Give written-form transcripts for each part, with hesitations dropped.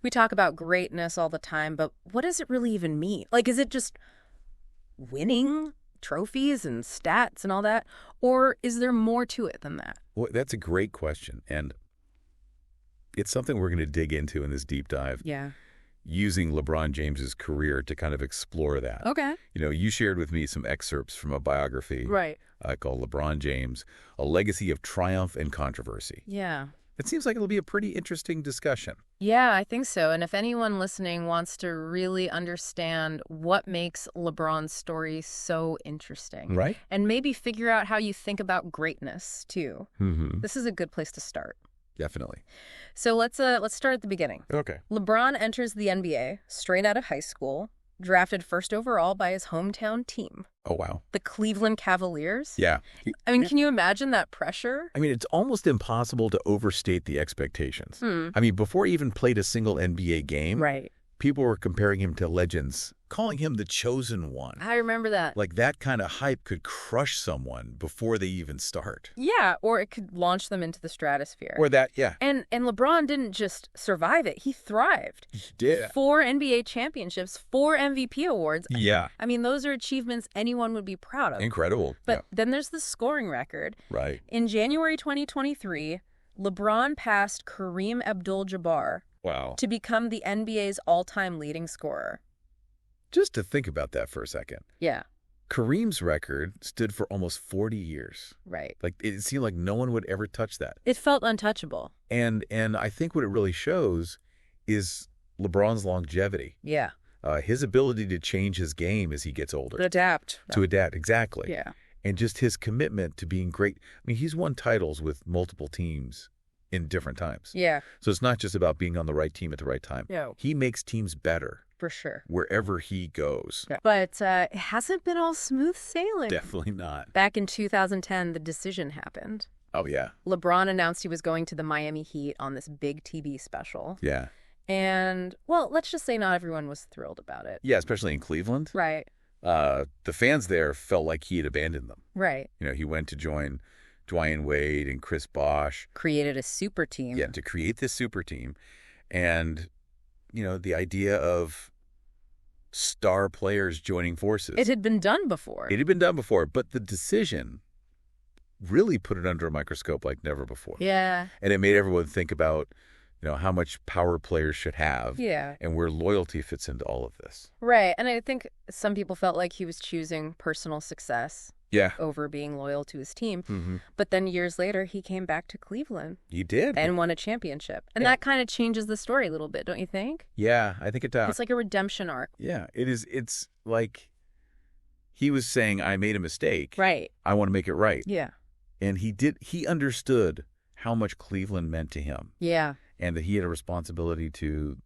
We talk about greatness all the time, but what does it really even mean? Like, is it just winning trophies and stats and all that? Or is there more to it than that? Well, that's a great question. And it's something we're going to dig into in this deep dive. Yeah. Using LeBron James's career to kind of explore that. Okay. You shared with me some excerpts from a biography called LeBron James, A Legacy of Triumph and Controversy. Yeah. It seems like it'll be a pretty interesting discussion. Yeah, I think so. And if anyone listening wants to really understand what makes LeBron's story so interesting, right? And maybe figure out how you think about greatness too, this is a good place to start. Definitely. So let's start at the beginning. Okay. LeBron enters the NBA straight out of high school, drafted first overall by his hometown team. Oh, wow. The Cleveland Cavaliers. Yeah. I mean, can you imagine that pressure? I mean, it's almost impossible to overstate the expectations. I mean, before he even played a single NBA game, right, people were comparing him to legends, calling him the chosen one. I remember that. Like that kind of hype could crush someone before they even start. Yeah, or it could launch them into the stratosphere. Or that, yeah. And LeBron didn't just survive it, he thrived. He did. 4 NBA championships, 4 MVP awards. Yeah. I mean, those are achievements anyone would be proud of. Incredible. But then there's the scoring record. Right. In January 2023, LeBron passed Kareem Abdul-Jabbar to become the NBA's all-time leading scorer. Just to think about that for a second. Yeah. Kareem's record stood for almost 40 years. Right. Like, it seemed like no one would ever touch that. It felt untouchable. And I think what it really shows is LeBron's longevity. Yeah. His ability to change his game as he gets older. To adapt. Exactly. Yeah. And just his commitment to being great. I mean, he's won titles with multiple teams in different times. Yeah. So it's not just about being on the right team at the right time. No. He makes teams better. For sure. Wherever he goes. Yeah. But it hasn't been all smooth sailing. Definitely not. Back in 2010, the decision happened. Oh, yeah. LeBron announced he was going to the Miami Heat on this big TV special. Yeah. And, well, let's just say not everyone was thrilled about it. Yeah, especially in Cleveland. Right. The fans there felt like he had abandoned them. Right. He went to join Dwayne Wade and Chris Bosh. Created a super team. Yeah, to create this super team. And, the idea of star players joining forces. It had been done before. But the decision really put it under a microscope like never before. Yeah. And it made everyone think about, how much power players should have. Yeah. And where loyalty fits into all of this. Right. And I think some people felt like he was choosing personal success. Yeah. Over being loyal to his team. But then years later, he came back to Cleveland. He did. And won a championship. And that kind of changes the story a little bit, don't you think? Yeah, I think it does. It's like a redemption arc. Yeah, it is. It's like he was saying, I made a mistake. Right. I want to make it right. Yeah. And he understood how much Cleveland meant to him. Yeah. And that he had a responsibility to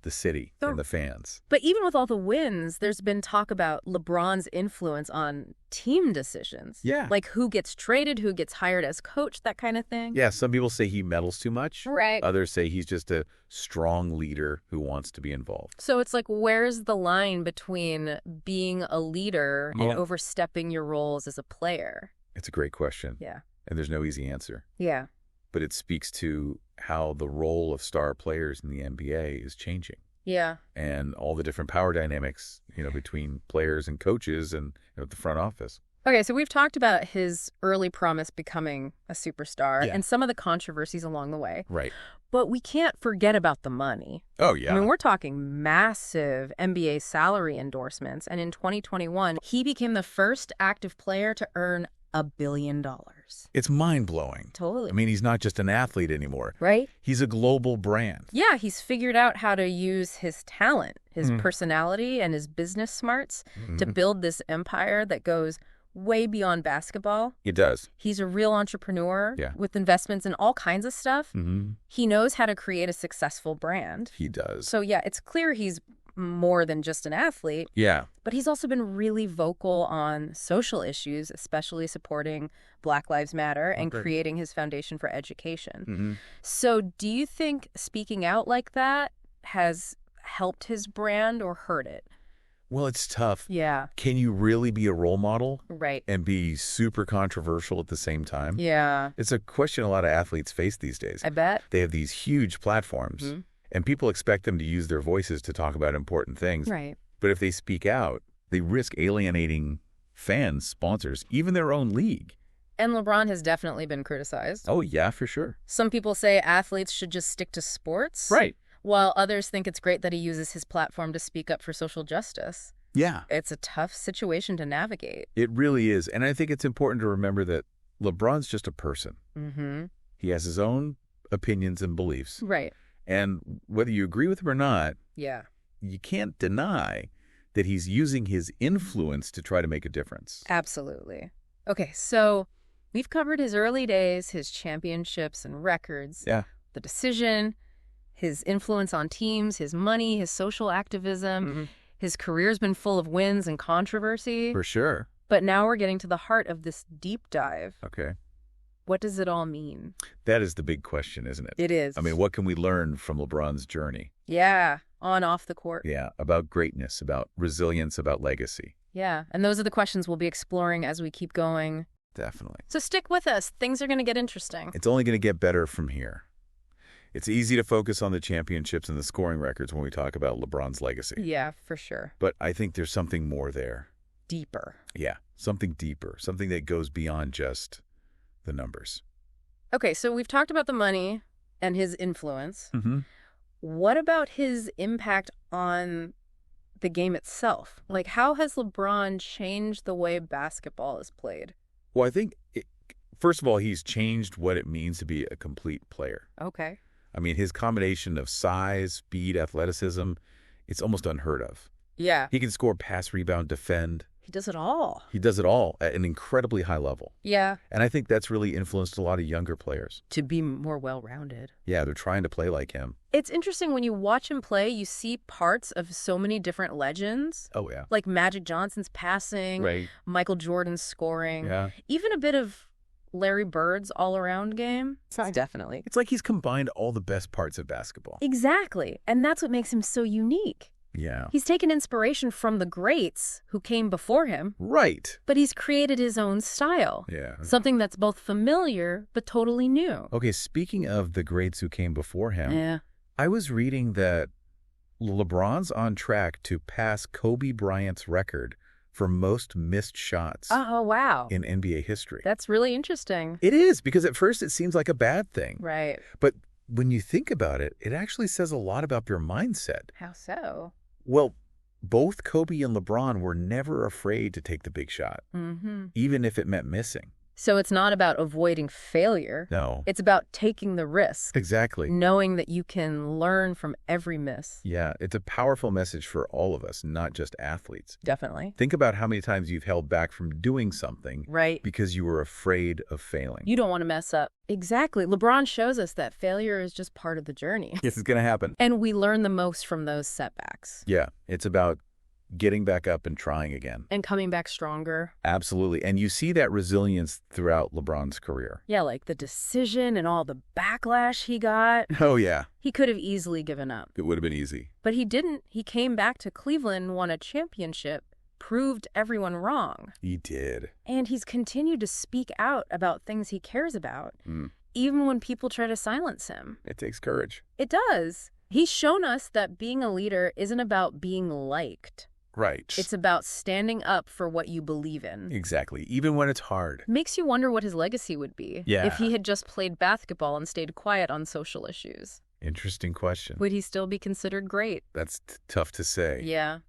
the city and the fans. But even with all the wins, there's been talk about LeBron's influence on team decisions. Yeah. Like who gets traded, who gets hired as coach, that kind of thing. Yeah, some people say he meddles too much. Right. Others say he's just a strong leader who wants to be involved. So it's like, where's the line between being a leader and overstepping your roles as a player? It's a great question. Yeah. And there's no easy answer. Yeah. But it speaks to how the role of star players in the NBA is changing. Yeah. And all the different power dynamics, between players and coaches and the front office. Okay, so we've talked about his early promise becoming a superstar and some of the controversies along the way. Right. But we can't forget about the money. Oh, yeah. I mean, we're talking massive NBA salary endorsements. And in 2021, he became the first active player to earn $1 billion. It's mind-blowing. Totally. I mean, he's not just an athlete anymore. Right? He's a global brand. Yeah, he's figured out how to use his talent, his personality, and his business smarts to build this empire that goes way beyond basketball. He does. He's a real entrepreneur with investments in all kinds of stuff. He knows how to create a successful brand. He does. So, yeah, it's clear he's more than just an athlete. Yeah. But he's also been really vocal on social issues, especially supporting Black Lives Matter and creating his foundation for education. So do you think speaking out like that has helped his brand or hurt it? Well, it's tough. Yeah. Can you really be a role model? Right. And be super controversial at the same time? Yeah. It's a question a lot of athletes face these days. I bet. They have these huge platforms. And people expect them to use their voices to talk about important things. Right. But if they speak out, they risk alienating fans, sponsors, even their own league. And LeBron has definitely been criticized. Oh, yeah, for sure. Some people say athletes should just stick to sports. Right. While others think it's great that he uses his platform to speak up for social justice. Yeah. It's a tough situation to navigate. It really is. And I think it's important to remember that LeBron's just a person. Mm-hmm. He has his own opinions and beliefs. Right. And whether you agree with him or not, Yeah. you can't deny that he's using his influence to try to make a difference. Absolutely. Okay, so we've covered his early days, his championships and records, Yeah. the decision, his influence on teams, his money, his social activism. Mm-hmm. His career's been full of wins and controversy. For sure. But now we're getting to the heart of this deep dive. Okay. What does it all mean? That is the big question, isn't it? It is. I mean, what can we learn from LeBron's journey? Yeah, on, off the court. Yeah, about greatness, about resilience, about legacy. Yeah, and those are the questions we'll be exploring as we keep going. Definitely. So stick with us. Things are going to get interesting. It's only going to get better from here. It's easy to focus on the championships and the scoring records when we talk about LeBron's legacy. Yeah, for sure. But I think there's something more there. Deeper. Yeah, something deeper, something that goes beyond just the numbers. Okay, so we've talked about the money and his influence. Mm-hmm. What about his impact on the game itself? Like, how has LeBron changed the way basketball is played? Well, I think, first of all, he's changed what it means to be a complete player. Okay. I mean, his combination of size, speed, athleticism, it's almost unheard of. Yeah. He can score, pass, rebound, defend. He does it all. He does it all at an incredibly high level. Yeah. And I think that's really influenced a lot of younger players. To be more well-rounded. Yeah, they're trying to play like him. It's interesting when you watch him play, you see parts of so many different legends. Oh, yeah. Like Magic Johnson's passing, Right. Michael Jordan's scoring, Yeah. even a bit of Larry Bird's all-around game. Definitely. It's like he's combined all the best parts of basketball. Exactly. And that's what makes him so unique. Yeah. He's taken inspiration from the greats who came before him, Right. but he's created his own style. Yeah. Something that's both familiar but totally new. Okay, speaking of the greats who came before him, Yeah. I was reading that LeBron's on track to pass Kobe Bryant's record for most missed shots Oh, wow. in NBA history. That's really interesting. It is, because at first it seems like a bad thing. Right. But when you think about it, it actually says a lot about your mindset. How so? Well, both Kobe and LeBron were never afraid to take the big shot, Mm-hmm. even if it meant missing. So it's not about avoiding failure. No. It's about taking the risk, Exactly. knowing that you can learn from every miss. Yeah, it's a powerful message for all of us, not just athletes. Definitely. Think about how many times you've held back from doing something Right. because you were afraid of failing. You don't want to mess up. Exactly. LeBron shows us that failure is just part of the journey. Yes, it's going to happen. And we learn the most from those setbacks. Yeah, it's about getting back up and trying again. And coming back stronger. Absolutely. And you see that resilience throughout LeBron's career. Yeah, like the decision and all the backlash he got. Oh, yeah. He could have easily given up. It would have been easy. But he didn't. He came back to Cleveland, won a championship, proved everyone wrong. He did. And he's continued to speak out about things he cares about, Mm. even when people try to silence him. It takes courage. It does. He's shown us that being a leader isn't about being liked. Right. It's about standing up for what you believe in. Exactly. Even when it's hard. Makes you wonder what his legacy would be Yeah. if he had just played basketball and stayed quiet on social issues. Interesting question. Would he still be considered great? That's tough to say. Yeah.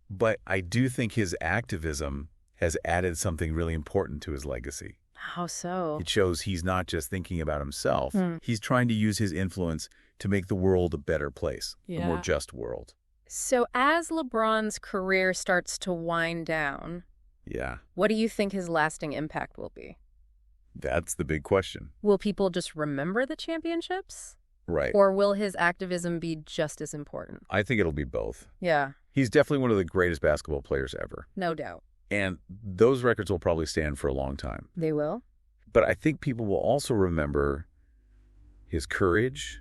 But I do think his activism has added something really important to his legacy. How so? It shows he's not just thinking about himself. Hmm. He's trying to use his influence to make the world a better place, a Yeah. more just world. So as LeBron's career starts to wind down, Yeah, what do you think his lasting impact will be? that's the big question. Will people just remember the championships? Right. Or will his activism be just as important? I think it'll be both. Yeah, He's definitely one of the greatest basketball players ever. no doubt. And those records will probably stand for a long time. They will? But I think people will also remember his courage,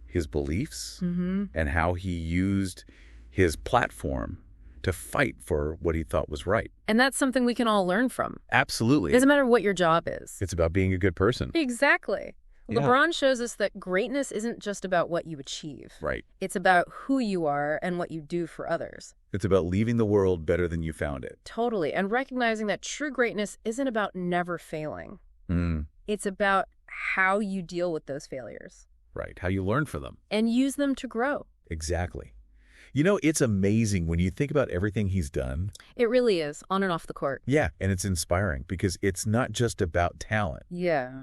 his beliefs, Mm-hmm. and how he used his platform to fight for what he thought was right. And that's something we can all learn from. Absolutely. Doesn't matter what your job is. It's about being a good person. Exactly. Yeah. LeBron shows us that greatness isn't just about what you achieve. Right. It's about who you are and what you do for others. It's about leaving the world better than you found it. Totally. And recognizing that true greatness isn't about never failing. It's about how you deal with those failures. Right. How you learn from them. And use them to grow. Exactly. You know, it's amazing when you think about everything he's done. It really is, on and off the court. Yeah, and it's inspiring because it's not just about talent, Yeah.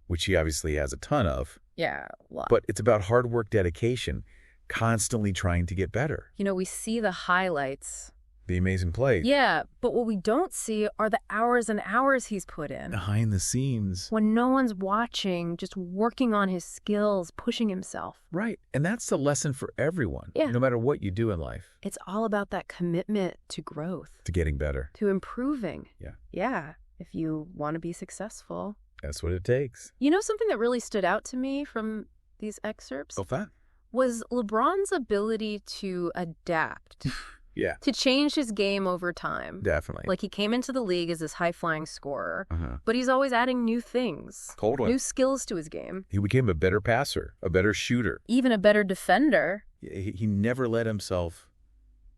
which he obviously has a ton of, Yeah. Well, but it's about hard work, dedication, constantly trying to get better. you know, we see the highlights. The amazing plays. Yeah, but what we don't see are the hours and hours he's put in. Behind the scenes. When no one's watching, just working on his skills, pushing himself. Right. And that's the lesson for everyone, Yeah. no matter what you do in life. It's all about that commitment to growth, To getting better. to improving. Yeah. Yeah, if you want to be successful. That's what it takes. You know, something that really stood out to me from these excerpts that? was LeBron's ability to adapt, Yeah. to change his game over time. Definitely. Like, he came into the league as this high-flying scorer, Uh-huh. but he's always adding new things, Totally. new skills to his game, He became a better passer, a better shooter. even a better defender. He never let himself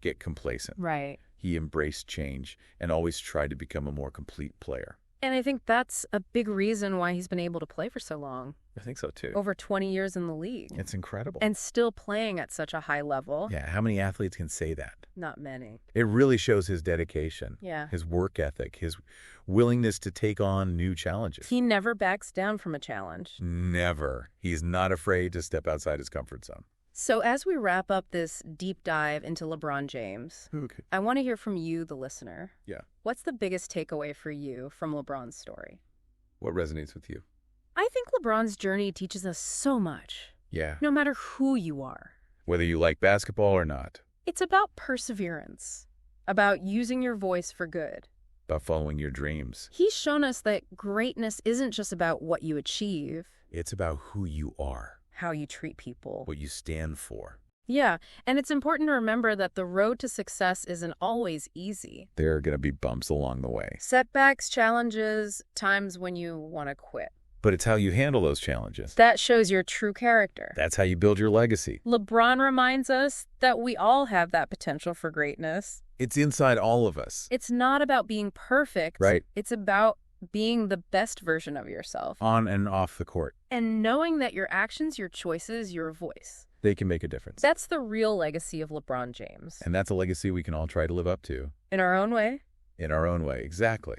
get complacent. Right. He embraced change and always tried to become a more complete player. And I think that's a big reason why he's been able to play for so long, I think so, too. over 20 years in the league, It's incredible. and still playing at such a high level. Yeah, how many athletes can say that? Not many. It really shows his dedication, Yeah. his work ethic, his willingness to take on new challenges. He never backs down from a challenge. Never. He's not afraid to step outside his comfort zone. So as we wrap up this deep dive into LeBron James, Okay. I want to hear from you, the listener. Yeah. What's the biggest takeaway for you from LeBron's story? What resonates with you? I think LeBron's journey teaches us so much, Yeah. no matter who you are. Whether you like basketball or not, It's about perseverance, about using your voice for good. about following your dreams. He's shown us that greatness isn't just about what you achieve, It's about who you are, how you treat people. what you stand for. Yeah, and it's important to remember that the road to success isn't always easy. There are going to be bumps along the way. Setbacks, challenges, times when you want to quit. But it's how you handle those challenges. That shows your true character. That's how you build your legacy. LeBron reminds us that we all have that potential for greatness. It's inside all of us. It's not about being perfect. Right. It's about being the best version of yourself. On and off the court. And knowing that your actions, your choices, your voice. They can make a difference. That's the real legacy of LeBron James. And that's a legacy we can all try to live up to. In our own way. In our own way. Exactly.